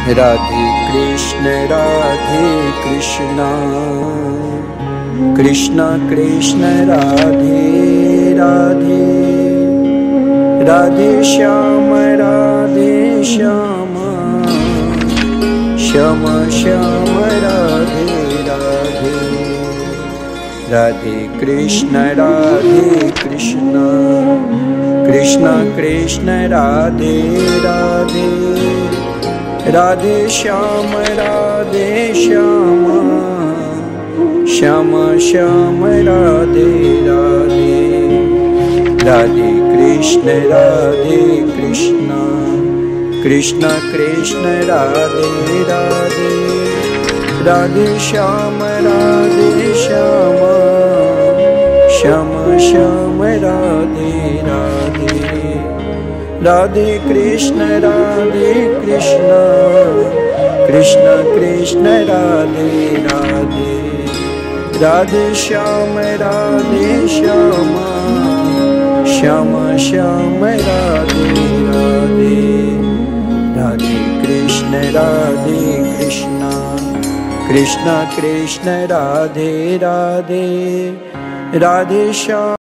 Radhe Krishna Krishna Krishna Radhe Radhe, Radhe Shyam Shyam Shyam Radhe Radhe. Radhe Krishna Krishna Krishna Radhe Radhe, Radhe Shyam Shyam Shyam Radhe Radhe. Radhe Krishna Krishna Krishna Radhe Radhe, Radhe Shyam Shyam Shyam Radhe Radhe. Radhe Krishna Krishna Krishna Radhe Radhe, Radhe Shyam Shyam Shyam Radhe Radhe. Radhe Krishna Krishna Krishna Radhe Radhe, Radhe Shyam